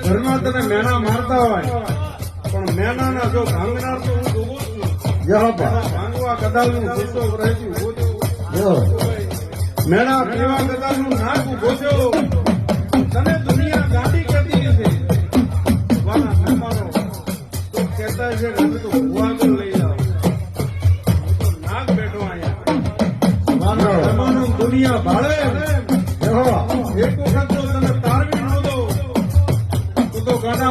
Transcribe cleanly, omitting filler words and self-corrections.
ઘરમાં તને મેણા મારતા હોય પણ મેણાના જો ભાંગનાર તો હું ઉભો છું ભાંગવા કદાલનું ગુસ્સો રહેતું મેણા પીવા કદાલનું નાક ઉભો છો તને